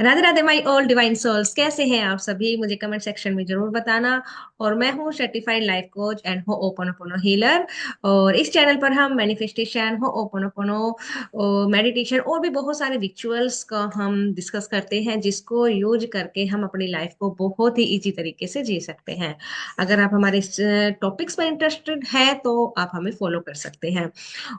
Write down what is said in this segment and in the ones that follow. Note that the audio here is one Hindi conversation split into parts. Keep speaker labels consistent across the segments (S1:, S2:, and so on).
S1: Radhe Radhe my all divine souls, कैसे हैं आप सभी? मुझे कमेंट सेक्शन में जरूर बताना। और मैं हूँ सर्टिफाइड लाइफ कोच एंड हो ओपनोपोनो हीलर। और इस चैनल पर हम मैनिफेस्टेशन, हो ओपनोपोनो, मेडिटेशन और भी बहुत सारे रिचुअल्स का हम डिस्कस करते हैं, जिसको यूज करके हम अपनी लाइफ को बहुत ही इजी तरीके से जी सकते हैं। अगर आप हमारे टॉपिक्स पर इंटरेस्टेड हैं तो आप हमें फॉलो कर सकते हैं।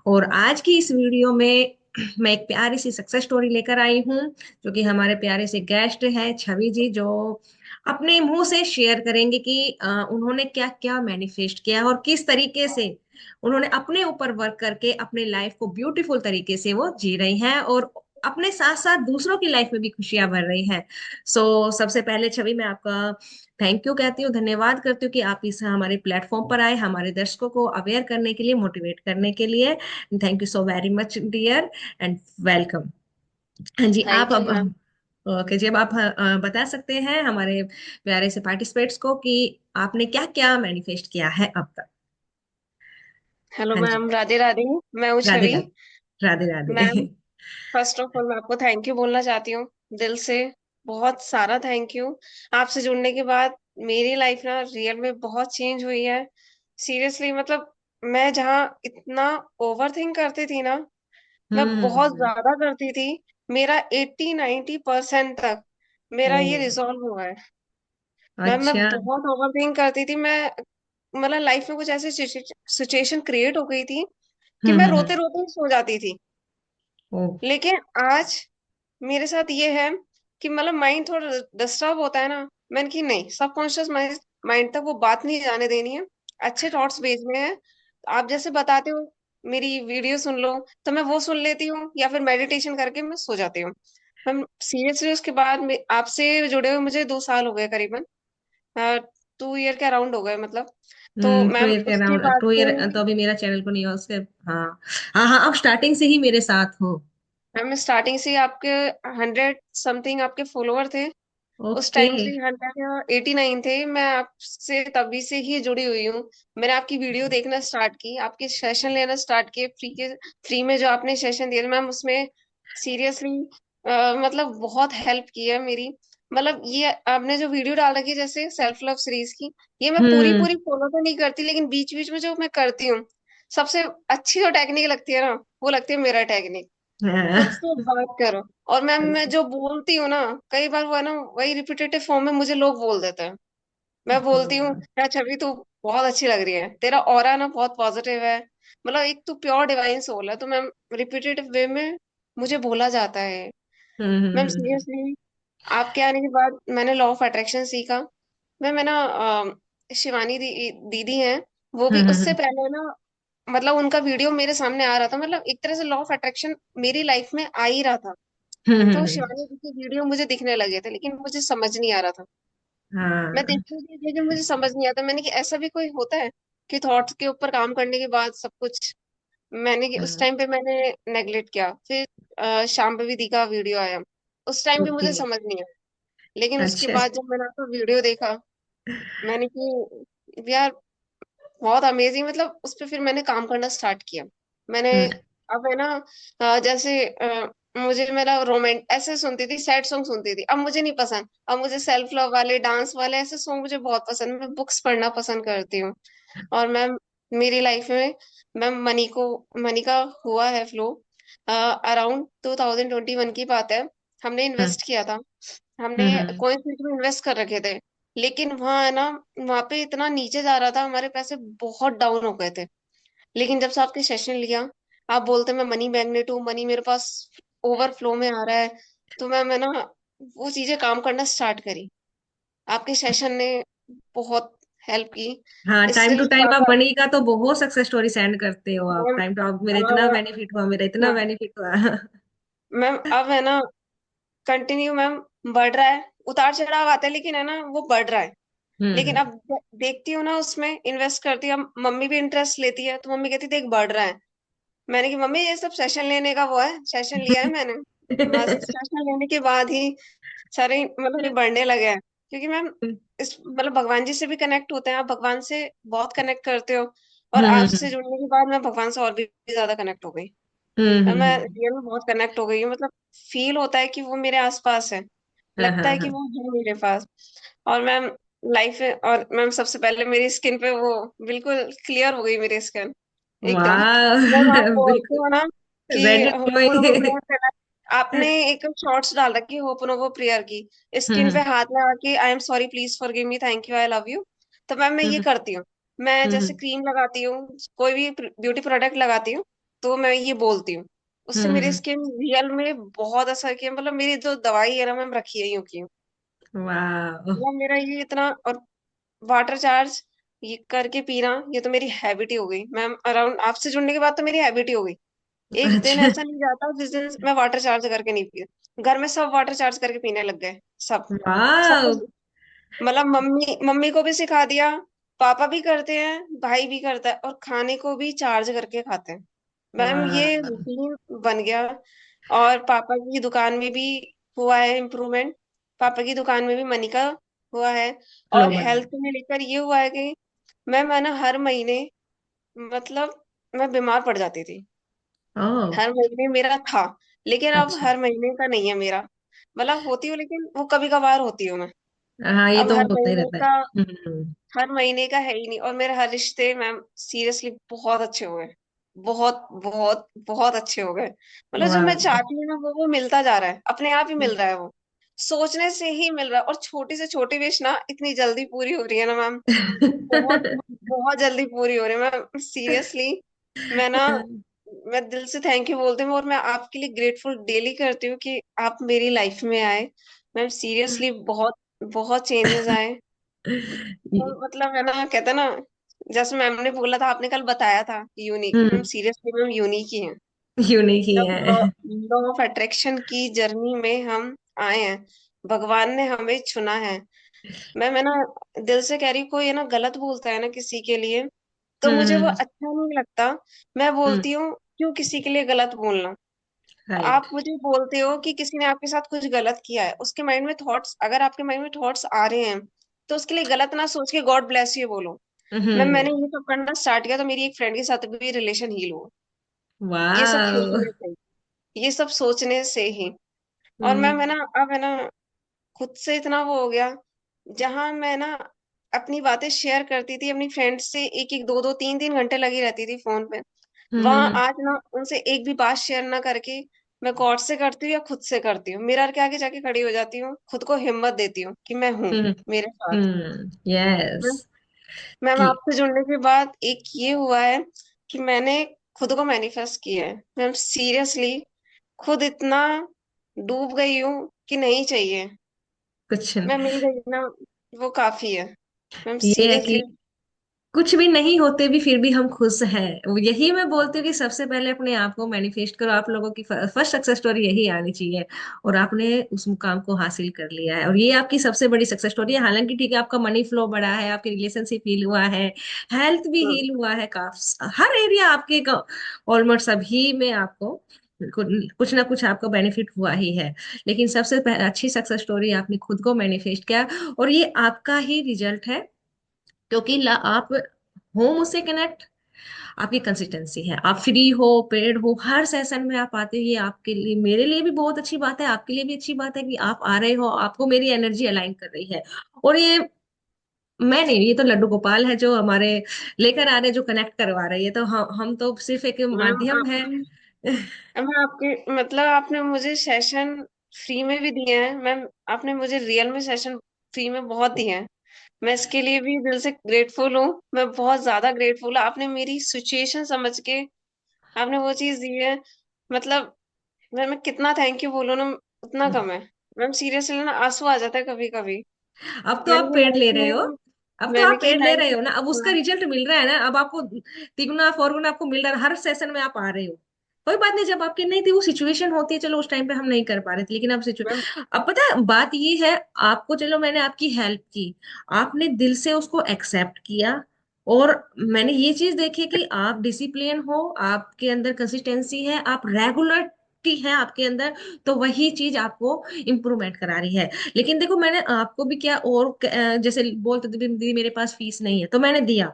S1: और आज की इस वीडियो में मैं एक प्यारी सी सक्सेस स्टोरी लेकर आई हूँ, जो कि हमारे प्यारे से गेस्ट हैं छवि जी, जो अपने मुंह से शेयर करेंगे कि उन्होंने क्या क्या मैनिफेस्ट किया और किस तरीके से उन्होंने अपने ऊपर वर्क करके अपने लाइफ को ब्यूटीफुल तरीके से वो जी रही हैं, और अपने साथ साथ दूसरों की लाइफ में भी खुशियां भर रही हैं। सबसे पहले छवि, मैं आपका थैंक यू कहती हूँ, धन्यवाद करती हूँ कि आप इस हमारे प्लेटफॉर्म पर आए हमारे दर्शकों को अवेयर करने के लिए, मोटिवेट करने के लिए। Thank you so very much dear and welcome. हाँ जी, आप
S2: थैंक यू
S1: अब
S2: मैम।
S1: ओके जी, अब आप बता सकते हैं हमारे प्यारे से पार्टिसिपेट्स को कि आपने क्या क्या मैनिफेस्ट किया है अब तक।
S2: हेलो
S1: हाँ जी।
S2: मैम, राधे राधे। मैं हूँ
S1: Radhe
S2: Chhavi.
S1: Radhe. Radhe
S2: ma'am,
S1: Radhe.
S2: First of all मैं आपको थैंक यू बोलना चाहती हूँ, दिल से। बहुत सारा थैंक यू। आपसे जुड़ने के बाद मेरी लाइफ ना रियल में बहुत चेंज हुई है। सीरियसली, मतलब मैं जहाँ इतना ओवर थिंक करती थी ना, मैं बहुत
S1: हम्म।
S2: ज्यादा करती थी। मेरा 80-90% तक
S1: ओ।
S2: मेरा ये रिजॉल्व हुआ है। मैं
S1: अच्छा।
S2: बहुत ओवर थिंक करती थी। मैं मतलब लाइफ में कुछ ऐसी सिचुएशन क्रिएट हो गई थी कि मैं रोते
S1: हम्म।
S2: रोते ही सो जाती थी।
S1: ओ।
S2: लेकिन आज मेरे साथ ये है कि मतलब माइंड थोड़ा डिस्टर्ब होता है ना, मैंने कि नहीं, सबकॉन्शियस माइंड माइंड तक वो बात नहीं जाने देनी है। अच्छे थॉट्स भेजने हैं। आप जैसे बताते हो, मेरी वीडियो सुन लो, तो मैं वो सुन लेती हूँ या फिर मेडिटेशन करके मैं सो जाती हूँ। हम सीरियसली उसके बाद आपसे जुड़े हुए मुझे 2 साल हो गए करीबन। 2 ईयर के अराउंड हो गए मतलब। तो
S1: टू
S2: मैम
S1: ईयर के
S2: उसके
S1: अराउंड,
S2: बाद
S1: टू ईयर
S2: से
S1: तो अभी मेरा चैनल को नहीं है उसके। हाँ हाँ हाँ, आप स्टार्टिंग से ही मेरे साथ हो।
S2: मैम स्टार्टिंग से ही आपके 100 समथिंग आपके फॉलोवर थे। उस
S1: ओके।
S2: टाइम से 189 थे। मैं आपसे तभी से ही जुड़ी हुई हूँ। मैंने आपकी वीडियो देखना स्टार्ट की, आपके सेशन लेना स्टार्ट किए, फ्री में जो आपने सेशन दिए मैम, उसमें सीरियसली मतलब बहुत हेल्प की है मेरी। मतलब ये आपने जो वीडियो डाल रखी है जैसे सेल्फ लव सीरीज की, ये मैं पूरी
S1: हम्म।
S2: पूरी फॉलो तो नहीं करती, लेकिन बीच बीच में जो मैं करती हूँ, सबसे अच्छी जो टेक्निक लगती है ना, वो लगती है मेरा टेक्निक। खुद
S1: हाँ।
S2: से बात करो। और मैम मैं जो बोलती हूँ ना, कई बार वो है ना, वही रिपीटेटिव फॉर्म में मुझे लोग बोल देते हैं। मैं बोलती हूँ,
S1: हाँ।
S2: क्या छवि तू बहुत अच्छी लग रही है, तेरा ऑरा ना बहुत पॉजिटिव है। मतलब एक तू प्योर डिवाइन सोल है। तो मैम रिपीटेटिव वे में मुझे बोला जाता है। मैम
S1: हम्म।
S2: सीरियसली, आपके आने के बाद मैंने लॉ ऑफ अट्रैक्शन सीखा। मैम है ना, शिवानी दीदी हैं, वो भी उससे
S1: हम्म।
S2: पहले ना, मतलब उनका वीडियो मेरे सामने आ रहा था, मतलब एक तरह से लॉ ऑफ अट्रैक्शन मेरी लाइफ में आ ही रहा था। तो
S1: हम्म।
S2: शिवानी जी की वीडियो मुझे दिखने लगे थे, लेकिन मुझे समझ नहीं आ रहा था। मैं
S1: हाँ।
S2: देखती थी लेकिन मुझे समझ नहीं आता। मैंने कि ऐसा भी कोई होता है कि थॉट्स के ऊपर काम करने के बाद सब कुछ। उस
S1: हाँ।
S2: टाइम पे मैंने नेग्लेक्ट किया। फिर शांभवी दी का वीडियो आया, उस टाइम भी
S1: ओके।
S2: मुझे समझ नहीं आया। लेकिन उसके
S1: अच्छा।
S2: बाद जब मैंने आपका वीडियो देखा, मैंने कि यार बहुत अमेजिंग, मतलब उस पर फिर मैंने काम करना स्टार्ट किया। मैंने
S1: हम्म।
S2: अब है ना, जैसे मुझे मेरा रोमांट ऐसे सुनती थी, सैड सॉन्ग सुनती थी, अब मुझे नहीं पसंद। अब मुझे सेल्फ लव वाले, डांस वाले ऐसे सॉन्ग मुझे बहुत पसंद है। मैं बुक्स पढ़ना पसंद करती हूँ। और मैम मेरी लाइफ में मैम मनी का हुआ है फ्लो। अराउंड 2021 की बात है। हमने
S1: हम्म।
S2: इन्वेस्ट किया था। हमने
S1: हम्म।
S2: कॉइन्स में इन्वेस्ट कर रखे थे। लेकिन वहां है ना, वहां पे इतना नीचे जा रहा था, हमारे पैसे बहुत डाउन हो गए थे। लेकिन जब से आपके सेशन लिया, आप बोलते मैं मनी मैग्नेट हूँ, मनी मेरे पास ओवरफ्लो में आ रहा है, तो मैं ना वो चीजें काम करना स्टार्ट करी। आपके सेशन ने बहुत हेल्प की।
S1: हाँ,
S2: इससे
S1: टाइम टू
S2: ही
S1: टाइम आप
S2: ज्यादा
S1: मनी का तो बहुत सक्सेस स्टोरी सेंड करते हो। आप
S2: मैम,
S1: टाइम टू आप, मेरा इतना बेनिफिट हुआ, मेरा इतना
S2: हाँ
S1: बेनिफिट हुआ।
S2: मैम, अब है ना कंटिन्यू मैम, बढ़ रहा है। उतार चढ़ाव आता है लेकिन है ना, वो बढ़ रहा है। लेकिन
S1: हम्म।
S2: अब देखती हूँ ना, उसमें इन्वेस्ट करती हूँ, मम्मी भी इंटरेस्ट लेती है, तो मम्मी कहती देख बढ़ रहा है। मैंने कि मम्मी ये सब सेशन लेने का वो है, सेशन लिया है मैंने, बस सेशन लेने के बाद ही सारे मतलब ये बढ़ने लगे हैं। क्योंकि मैम इस मतलब भगवान जी से भी कनेक्ट होते हैं, आप भगवान से बहुत कनेक्ट करते हो। और आपसे
S1: हम्म।
S2: जुड़ने के बाद मैं भगवान से और भी ज्यादा कनेक्ट हो गई। मैं
S1: हम्म।
S2: रियल में बहुत कनेक्ट हो गई हूँ, मतलब फील होता है कि वो मेरे आसपास है।
S1: हाँ
S2: लगता
S1: हाँ
S2: है कि
S1: हाँ।
S2: वो है मेरे पास। और मैम लाइफ में, और मैम सबसे पहले मेरी स्किन पे वो बिल्कुल क्लियर हो गई मेरी स्किन एकदम।
S1: वाह
S2: मैम आप बोलते हो
S1: बिल्कुल।
S2: ना कि
S1: रेडिट
S2: होपनोपो
S1: ग्लोइंग।
S2: प्रेयर करना, आपने एक शॉर्ट्स डाल रखी है होपनोपो प्रेयर की, स्किन पे
S1: हम्म
S2: हाथ लगा के I am sorry please forgive me thank you I love you. तो मैम मैं ये
S1: हम्म
S2: करती हूँ। मैं जैसे
S1: हम्म
S2: क्रीम लगाती हूँ, कोई भी ब्यूटी प्रोडक्ट लगाती हूँ, तो मैं ये बोलती हूँ। उससे मेरी
S1: हम्म।
S2: स्किन रियल में बहुत असर किया, मतलब मेरी जो दवाई है ना मैम रखी है यूं की यूं।
S1: वाह।
S2: मतलब मेरा ये इतना, और वाटर चार्ज ये करके पीना, ये तो मेरी हैबिट ही हो गई मैम। अराउंड आपसे जुड़ने के बाद तो मेरी हैबिट ही हो गई। एक दिन
S1: अच्छा।
S2: ऐसा नहीं जाता जिस दिन मैं वाटर चार्ज करके नहीं पी। घर में सब वाटर चार्ज करके पीने लग गए, सब। सब
S1: वाह।
S2: कुछ, मतलब मम्मी मम्मी को भी सिखा दिया, पापा भी करते हैं, भाई भी करता है, और खाने को भी चार्ज करके खाते हैं। मैम ये
S1: वाह।
S2: रूटीन बन गया। और पापा की दुकान में भी हुआ है इम्प्रूवमेंट। पापा की दुकान में भी मनी का हुआ है।
S1: लो
S2: और
S1: बना।
S2: हेल्थ में लेकर ये हुआ है कि मैं ना हर महीने, मतलब मैं बीमार पड़ जाती थी।
S1: ओह।
S2: हर महीने मेरा था, लेकिन अब
S1: अच्छा।
S2: हर महीने का नहीं है मेरा। मतलब होती हूँ, लेकिन वो कभी कभार होती हूँ मैं।
S1: हाँ ये
S2: अब
S1: तो
S2: हर
S1: होता ही
S2: महीने
S1: रहता है।
S2: का,
S1: हम्म।
S2: हर महीने का है ही नहीं। और मेरे हर रिश्ते मैम सीरियसली बहुत अच्छे हो गए। बहुत बहुत बहुत अच्छे हो गए। मतलब जो मैं
S1: वाह।
S2: चाहती हूँ ना वो मिलता जा रहा है, अपने आप ही मिल रहा है वो। सोचने से ही मिल रहा है। और छोटी से छोटी विश ना इतनी जल्दी पूरी हो रही है ना मैम। बहुत बहुत जल्दी पूरी हो रही है मैम, सीरियसली। मैं ना, मैं दिल से थैंक यू बोलती हूँ, और मैं आपके लिए ग्रेटफुल डेली करती हूँ कि आप मेरी लाइफ में आए। मैम सीरियसली बहुत बहुत चेंजेस आए। तो मतलब है ना, कहते हैं ना, जैसे मैम ने बोला था, आपने कल बताया था यूनिक, मैम
S1: हम्म।
S2: सीरियसली मैम यूनिक ही है।
S1: यूनिक ही
S2: जब
S1: है।
S2: लॉ ऑफ अट्रैक्शन की जर्नी में हम आए हैं, भगवान ने हमें चुना है। मैं ना दिल से कह रही हूँ, कोई है ना गलत बोलता है ना किसी के लिए, तो मुझे वो
S1: हम्म
S2: अच्छा नहीं लगता। मैं
S1: हम्म।
S2: बोलती हूँ क्यों किसी के लिए गलत बोलना।
S1: राइट।
S2: आप मुझे बोलते हो कि किसी ने आपके साथ कुछ गलत किया है, उसके माइंड में थॉट्स, अगर आपके माइंड में थॉट्स आ रहे हैं, तो उसके लिए गलत ना सोच के गॉड ब्लेस यू बोलो। मैंने
S1: हम्म।
S2: ये सब करना स्टार्ट किया तो मेरी एक फ्रेंड के साथ भी रिलेशन हील हुआ, ये सब
S1: वाह।
S2: सोचने से, ये सब सोचने से ही। और मैं
S1: हम्म
S2: ना, अब है ना, खुद से इतना वो हो गया, जहां मैं ना अपनी बातें शेयर करती थी अपनी फ्रेंड्स से, एक एक दो दो तीन तीन घंटे लगी रहती थी फोन पे, वहां
S1: हम्म
S2: आज ना उनसे एक भी बात शेयर ना करके मैं गॉड से करती हूँ या खुद से करती हूँ, मिरर के आगे जाके खड़ी हो जाती हूँ, खुद को हिम्मत देती हूँ कि मैं हूँ,
S1: हम्म
S2: मेरे साथ।
S1: यस।
S2: मैम मैम
S1: कि
S2: आपसे जुड़ने के बाद एक ये हुआ है कि मैंने खुद को मैनिफेस्ट किया है मैम, सीरियसली। खुद इतना डूब गई हूँ कि नहीं चाहिए,
S1: कुछ
S2: मैं मिल गई ना, वो काफी है मैम,
S1: ये है कि
S2: सीरियसली।
S1: कुछ भी नहीं होते भी फिर भी हम खुश हैं। यही मैं बोलती हूँ कि सबसे पहले अपने आप को मैनिफेस्ट करो। आप लोगों की फर्स्ट सक्सेस स्टोरी यही आनी चाहिए। और आपने उस मुकाम को हासिल कर लिया है और ये आपकी सबसे बड़ी सक्सेस स्टोरी है। हालांकि ठीक है, आपका मनी फ्लो बढ़ा है, आपकी रिलेशनशिप हील हुआ है, हेल्थ भी हील हुआ है, काफी हर एरिया आपके ऑलमोस्ट सभी में आपको कुछ ना कुछ आपको बेनिफिट हुआ ही है। लेकिन सबसे अच्छी सक्सेस स्टोरी आपने खुद को मैनिफेस्ट किया। और ये आपका ही रिजल्ट है, क्योंकि आप हो मुझसे कनेक्ट। आपकी कंसिस्टेंसी है, आप फ्री हो, पेड हो, हर सेशन में आप आते हो। ये आपके लिए, मेरे लिए भी बहुत अच्छी बात है, आपके लिए भी अच्छी बात है कि आप आ रहे हो, आपको मेरी एनर्जी अलाइन कर रही है। और ये मैं नहीं, ये तो लड्डू गोपाल है जो हमारे लेकर आ रहे हैं, जो कनेक्ट करवा रहे हैं। ये तो हम तो सिर्फ एक
S2: मैम
S1: माध्यम है।
S2: आपने, मैं आपके, मतलब आपने मुझे सेशन फ्री में भी दिए हैं मैम, आपने मुझे रियल में सेशन फ्री में बहुत दिए हैं। मैं इसके लिए भी दिल से ग्रेटफुल हूँ, मैं बहुत ज्यादा ग्रेटफुल हूँ। आपने मेरी सिचुएशन समझ के आपने वो चीज दी है। मतलब मैं कितना थैंक यू बोलूँ ना, उतना कम है। मैम सीरियसली ना आंसू आ जाता है कभी कभी।
S1: अब तो
S2: मैंने
S1: आप
S2: की
S1: पेड
S2: लाइफ
S1: ले रहे हो।
S2: में,
S1: अब तो आप
S2: मैंने की
S1: पेड ले
S2: लाइफ
S1: रहे
S2: में,
S1: हो ना, अब उसका रिजल्ट मिल रहा है ना। अब आपको तिगुना फॉरगुना आपको मिल रहा है, हर सेशन में आप आ रहे हो। कोई बात नहीं, जब आपकी नहीं थी वो सिचुएशन होती है, चलो उस टाइम पे हम नहीं कर पा रहे थे, लेकिन अब
S2: मैम।
S1: अब पता है बात ये है। आपको, चलो मैंने आपकी हेल्प की, आपने दिल से उसको एक्सेप्ट किया। और मैंने ये चीज देखी कि आप डिसिप्लिन हो, आपके अंदर कंसिस्टेंसी है, आप रेगुलरिटी है आपके अंदर। तो वही चीज आपको इम्प्रूवमेंट करा रही है। लेकिन देखो, मैंने आपको भी क्या, और जैसे बोलते थे दीदी मेरे पास फीस नहीं है, तो मैंने दिया,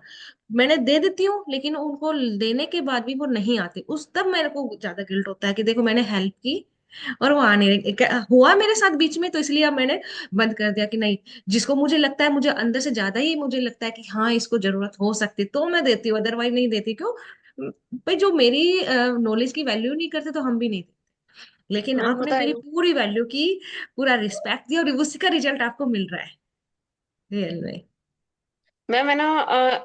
S1: मैंने दे देती हूँ, लेकिन उनको देने के बाद भी वो नहीं आते, उस तब मेरे को ज्यादा गिल्ट होता है कि देखो मैंने हेल्प की, और वो आने हुआ मेरे साथ बीच में, तो इसलिए अब मैंने बंद कर दिया कि नहीं, जिसको मुझे लगता है, मुझे अंदर से ज्यादा ही मुझे लगता है कि हाँ इसको जरूरत हो सकती तो मैं देती हूँ, अदरवाइज नहीं देती। क्यों? भाई जो मेरी नॉलेज की वैल्यू नहीं करते तो हम भी नहीं देते। लेकिन
S2: मैम
S1: आपने
S2: होता
S1: मेरी
S2: है।
S1: पूरी वैल्यू की, पूरा रिस्पेक्ट दिया, और उसी का रिजल्ट आपको मिल रहा है रियल में।
S2: मैम है ना,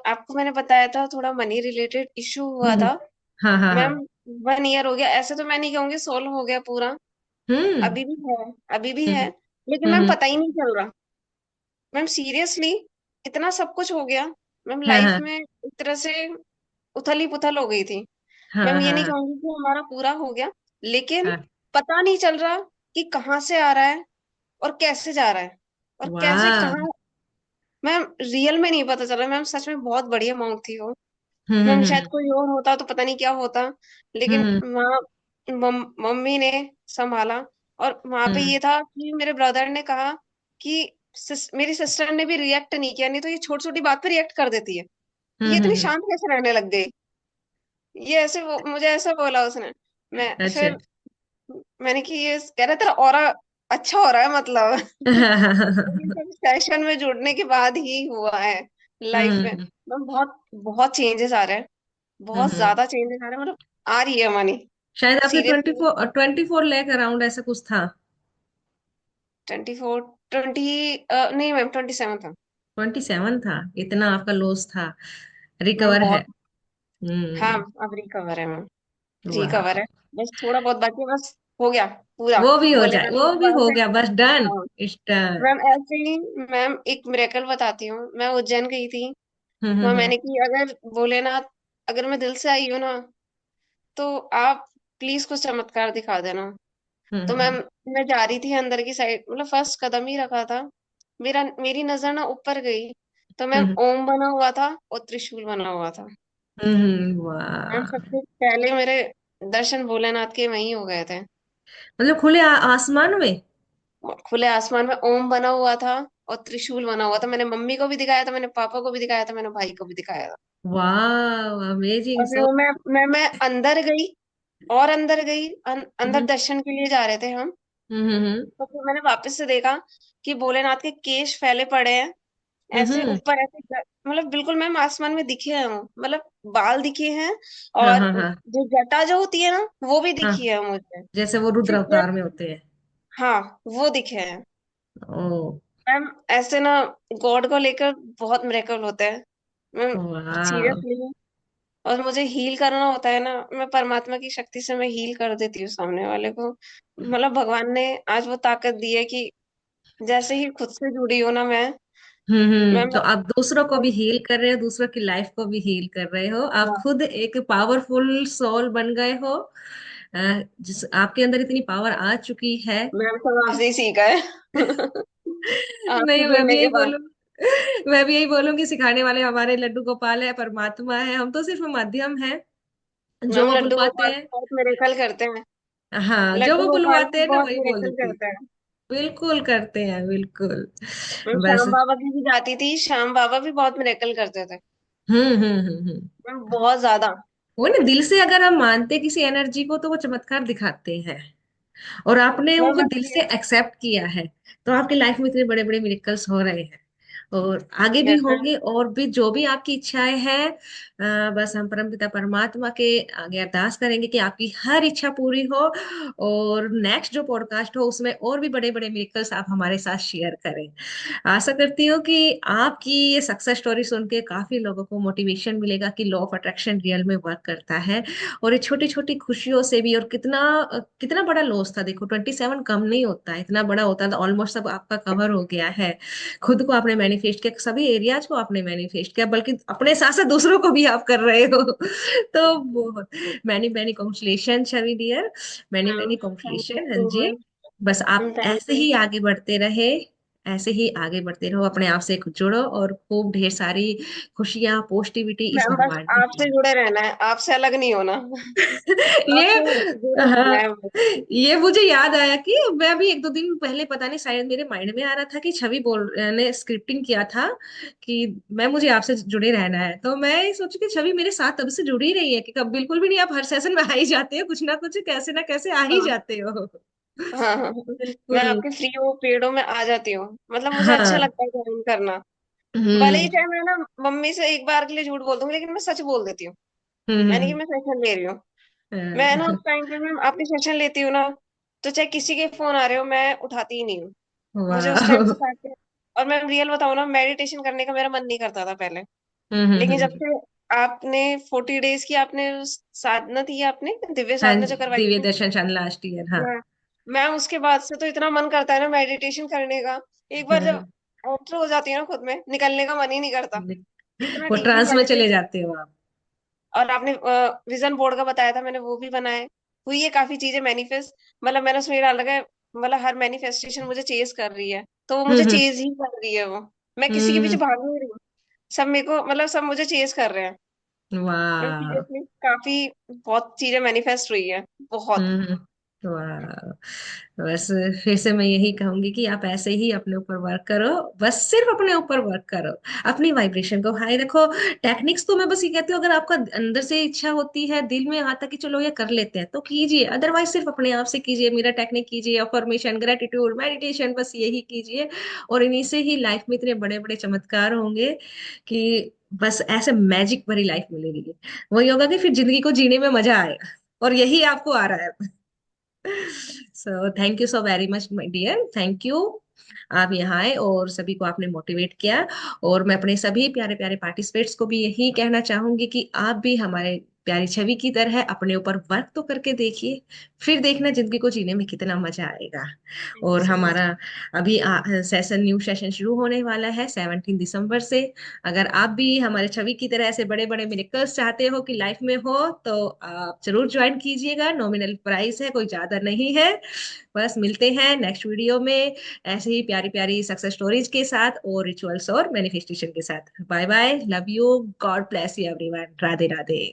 S2: आपको मैंने बताया था थोड़ा मनी रिलेटेड इशू हुआ
S1: हम्म।
S2: था।
S1: हाँ हाँ
S2: मैम
S1: हाँ।
S2: 1 ईयर हो गया, ऐसे तो मैं नहीं कहूंगी सोल्व हो गया पूरा।
S1: हम्म
S2: अभी भी है, अभी भी है।
S1: हम्म
S2: लेकिन मैम
S1: हम्म।
S2: पता ही नहीं चल रहा। मैम सीरियसली, इतना सब कुछ हो गया। मैम
S1: हाँ
S2: लाइफ
S1: हाँ
S2: में एक तरह से उथल ही पुथल हो गई थी।
S1: हाँ
S2: मैम ये नहीं
S1: हाँ
S2: कहूंगी कि हमारा पूरा हो गया, लेकिन
S1: हाँ।
S2: पता नहीं चल रहा कि कहाँ से आ रहा है और कैसे जा रहा है और कैसे
S1: वाह।
S2: कहाँ। मैम रियल में नहीं पता चल रहा। मैम सच में बहुत बढ़िया अमाउंट थी वो। मैम
S1: हम्म
S2: शायद
S1: हम्म
S2: कोई और होता तो पता नहीं क्या होता। लेकिन
S1: हम्म
S2: वहाँ मम्मी ने संभाला। और वहां पे
S1: हम्म
S2: ये था कि मेरे ब्रदर ने कहा कि मेरी सिस्टर ने भी रिएक्ट नहीं किया, नहीं तो ये छोटी छोटी बात पे रिएक्ट कर देती है। ये इतनी
S1: हम्म।
S2: शांत कैसे रहने लग गई। ये ऐसे मुझे ऐसा बोला उसने। मैं
S1: अच्छा।
S2: फिर मैंने कि ये कह रहा तेरा ऑरा अच्छा हो रहा है मतलब। ये सब सेशन में जुड़ने के बाद ही हुआ है लाइफ में।
S1: हम्म
S2: मतलब बहुत बहुत चेंजेस आ रहे हैं। बहुत
S1: हम्म।
S2: ज्यादा चेंजेस आ रहे हैं, मतलब आ रही है मनी।
S1: शायद आपके
S2: सीरियसली।
S1: 24 लाख अराउंड ऐसा कुछ था।
S2: 24, 20, नहीं मैम 27 था।
S1: 27 था? इतना आपका लॉस था?
S2: मैम
S1: रिकवर है?
S2: बहुत। हाँ
S1: हम्म।
S2: अब रिकवर है मैम। रिकवर
S1: वाह।
S2: है। बस थोड़ा बहुत बाकी है, बस हो गया पूरा।
S1: वो भी हो जाए,
S2: भोलेनाथ की
S1: वो भी
S2: कृपा
S1: हो
S2: से।
S1: गया, बस डन।
S2: हाँ
S1: इट्स डन।
S2: मैम ऐसे ही। मैम एक मिरेकल बताती हूँ। मैं उज्जैन गई थी। वहाँ
S1: हम्म।
S2: मैंने की अगर भोलेनाथ, अगर मैं दिल से आई हूँ ना, तो आप प्लीज कुछ चमत्कार दिखा देना। तो मैम
S1: हम्म
S2: मैं जा रही थी अंदर की साइड, मतलब फर्स्ट कदम ही रखा था, मेरी नजर ना ऊपर गई। तो मैम
S1: हम्म
S2: ओम बना हुआ था और त्रिशूल बना हुआ था। मैम
S1: वाह।
S2: सबसे पहले मेरे दर्शन भोलेनाथ के वहीं हो गए थे।
S1: मतलब खुले आसमान में?
S2: खुले आसमान में ओम बना हुआ था और त्रिशूल बना हुआ था। मैंने मम्मी को भी दिखाया था, मैंने पापा को भी दिखाया था, मैंने भाई को भी दिखाया था।
S1: वाह,
S2: और
S1: अमेजिंग
S2: फिर
S1: सो।
S2: वो मैं अंदर गई। और अंदर गई, अंदर
S1: हम्म
S2: दर्शन के लिए जा रहे थे हम।
S1: हम्म
S2: तो फिर मैंने वापस से देखा कि भोलेनाथ के केश फैले पड़े हैं, ऐसे
S1: हम्म।
S2: ऊपर ऐसे मतलब बिल्कुल मैम आसमान में दिखे हैं वो, मतलब बाल दिखे हैं।
S1: हाँ
S2: और
S1: हाँ हाँ
S2: जो जटा जो होती है ना वो भी
S1: हाँ।
S2: दिखी है मुझे।
S1: जैसे वो रुद्र
S2: फिर
S1: अवतार में होते हैं।
S2: हाँ वो दिखे हैं।
S1: ओ।
S2: मैम ऐसे ना गॉड को लेकर बहुत मिरेकल होते हैं मैम।
S1: वाह।
S2: सीरियसली। और मुझे हील करना होता है ना, मैं परमात्मा की शक्ति से मैं हील कर देती हूँ सामने वाले को। मतलब भगवान ने आज वो ताकत दी है कि जैसे ही खुद से जुड़ी हूँ ना मैं
S1: तो आप दूसरों को भी
S2: खुद।
S1: हील कर रहे हो, दूसरों की लाइफ को भी हील कर रहे हो, आप
S2: हाँ
S1: खुद एक पावरफुल सोल बन गए हो। जिस आपके अंदर इतनी पावर आ चुकी है।
S2: मैम सब आपसे ही सीखा है। आपसे
S1: नहीं, मैं भी
S2: जुड़ने के
S1: यही
S2: बाद।
S1: बोलूँ। मैं भी यही बोलूंगी, सिखाने वाले हमारे लड्डू गोपाल है, परमात्मा है, हम तो सिर्फ माध्यम है, जो
S2: मैम
S1: वो
S2: लड्डू
S1: बुलवाते
S2: गोपाल
S1: हैं।
S2: बहुत मिरेकल करते हैं।
S1: हाँ, जो
S2: लड्डू
S1: वो
S2: गोपाल
S1: बुलवाते
S2: भी
S1: हैं ना
S2: बहुत
S1: वही
S2: मिरेकल
S1: बोलती।
S2: करते हैं।
S1: बिल्कुल करते हैं, बिल्कुल।
S2: मैम
S1: बस।
S2: श्याम बाबा की भी जाती थी, श्याम बाबा भी बहुत मिरेकल करते थे।
S1: हम्म।
S2: मैम बहुत ज्यादा।
S1: वो ना दिल से अगर हम मानते किसी एनर्जी को तो वो चमत्कार दिखाते हैं। और आपने
S2: मैम
S1: उनको दिल
S2: ऐसे
S1: से एक्सेप्ट किया है, तो आपकी लाइफ में इतने बड़े बड़े मिरेकल्स हो रहे हैं, और आगे भी
S2: जैसे
S1: होंगे, और भी जो भी आपकी इच्छाएं हैं। बस हम परमपिता परमात्मा के आगे अरदास करेंगे कि आपकी हर इच्छा पूरी हो, और नेक्स्ट जो पॉडकास्ट हो उसमें और भी बड़े बड़े मिरेकल्स आप हमारे साथ शेयर करें। आशा करती हूँ कि आपकी ये सक्सेस स्टोरी सुन के काफी लोगों को मोटिवेशन मिलेगा कि लॉ ऑफ अट्रैक्शन रियल में वर्क करता है। और ये छोटी छोटी खुशियों से भी, और कितना कितना बड़ा लॉस था, देखो 27 कम नहीं होता है, इतना बड़ा होता था, ऑलमोस्ट सब आपका कवर हो गया है। खुद को आपने मैनिफेस्ट किया, सभी एरियाज को आपने मैनिफेस्ट किया, बल्कि अपने साथ साथ दूसरों को भी आप कर रहे हो। तो बहुत many many congratulation Chhavi dear, many
S2: ma'am
S1: many
S2: thank you
S1: congratulation. हाँ
S2: सो
S1: जी।
S2: मच।
S1: बस आप
S2: थैंक
S1: ऐसे
S2: यू।
S1: ही आगे बढ़ते रहे, ऐसे ही आगे बढ़ते रहो, अपने आप से जुड़ो, और खूब ढेर सारी खुशियां, पॉजिटिविटी इस
S2: मैम बस
S1: भगवान की
S2: आपसे
S1: दीन।
S2: जुड़े रहना है, आपसे अलग नहीं होना।
S1: ये
S2: आपसे जुड़े रहना
S1: हाँ,
S2: है बस।
S1: ये मुझे याद आया कि मैं भी एक दो दिन पहले, पता नहीं शायद मेरे माइंड में आ रहा था कि छवि बोल ने स्क्रिप्टिंग किया था कि मैं मुझे आपसे जुड़े रहना है, तो मैं सोची कि छवि मेरे साथ तब से जुड़ी रही है कि कब बिल्कुल भी नहीं, आप हर सेशन में आ ही जाते हो, कुछ ना कुछ कैसे ना कैसे आ ही
S2: हाँ
S1: जाते हो।
S2: हाँ हाँ हाँ। मैं
S1: बिल्कुल।
S2: आपके फ्री हो पेड हो मैं आ जाती हूँ, मतलब मुझे अच्छा
S1: हाँ।
S2: लगता है ज्वाइन करना। भले ही
S1: हम्म।
S2: चाहे मैं ना मम्मी से एक बार के लिए झूठ बोल दूंगी, लेकिन मैं सच बोल देती हूँ।
S1: हम्म।
S2: मैंने कि मैं सेशन ले रही हूँ। मैं ना उस टाइम पे मैं आपकी सेशन लेती हूँ ना, तो चाहे किसी के फोन आ रहे हो मैं उठाती ही नहीं हूँ। मुझे उस टाइम
S1: वाह।
S2: पे साथ, और मैं रियल बताऊँ ना, मेडिटेशन करने का मेरा मन नहीं करता था पहले। लेकिन जब
S1: हम्म।
S2: से आपने 40 डेज की आपने साधना थी, आपने दिव्य
S1: हाँ
S2: साधना
S1: जी,
S2: जो करवाई
S1: दिव्य
S2: थी,
S1: दर्शन शान लास्ट ईयर, हाँ।
S2: मैं उसके बाद से तो इतना मन करता है ना मेडिटेशन करने का। एक बार जब एंटर हो जाती है ना खुद में, निकलने का मन ही नहीं करता। इतना
S1: वो
S2: डीपली
S1: ट्रांस में चले
S2: मेडिटेशन।
S1: जाते हो आप।
S2: और आपने विजन बोर्ड का बताया था, मैंने वो भी बनाए। हुई है काफी चीजें मैनिफेस्ट, मतलब मैंने उसमें ये डाल रखा है, मतलब हर मैनिफेस्टेशन मुझे चेज कर रही है, तो वो मुझे
S1: हम्म।
S2: चेज ही कर रही है वो। मैं किसी के पीछे
S1: हम्म।
S2: भाग नहीं रही हूँ। सब मेरे को, मतलब सब मुझे चेज कर रहे हैं।
S1: वाह।
S2: सीरियसली काफी बहुत चीजें मैनिफेस्ट हुई है, बहुत।
S1: हम्म। वाह। बस फिर से मैं यही कहूंगी कि आप ऐसे ही अपने ऊपर वर्क करो। बस सिर्फ अपने ऊपर वर्क करो, अपनी वाइब्रेशन को हाई रखो। टेक्निक्स तो मैं बस ये कहती हूँ, अगर आपका अंदर से इच्छा होती है, दिल में आता कि चलो ये कर लेते हैं, तो कीजिए। अदरवाइज सिर्फ अपने आप से कीजिए, मेरा टेक्निक कीजिए, अफर्मेशन, ग्रेटिट्यूड, मेडिटेशन, बस यही कीजिए। और इन्हीं से ही लाइफ में इतने बड़े बड़े चमत्कार होंगे कि बस ऐसे मैजिक भरी लाइफ मिलेगी। वही होगा कि फिर जिंदगी को जीने में मजा आएगा, और यही आपको आ रहा है। So thank you so very much my dear, thank you. आप यहाँ आए और सभी को आपने मोटिवेट किया। और मैं अपने सभी प्यारे प्यारे पार्टिसिपेट्स को भी यही कहना चाहूंगी कि आप भी हमारे प्यारी छवि की तरह अपने ऊपर वर्क तो करके देखिए। फिर देखना जिंदगी को जीने में कितना मजा आएगा।
S2: थैंक यू
S1: और
S2: सो मच।
S1: हमारा अभी सेशन, न्यू सेशन शुरू होने वाला है 17 दिसंबर से। अगर आप भी हमारे छवि की तरह ऐसे बड़े बड़े मिरेकल्स चाहते हो कि लाइफ में हो, तो आप जरूर ज्वाइन कीजिएगा। नॉमिनल प्राइस है, कोई ज्यादा नहीं है। बस मिलते हैं नेक्स्ट वीडियो में ऐसे ही प्यारी प्यारी सक्सेस स्टोरीज के साथ, और रिचुअल्स और मैनिफेस्टेशन के साथ। Bye bye, love you, God bless you everyone, Radhe Radhe.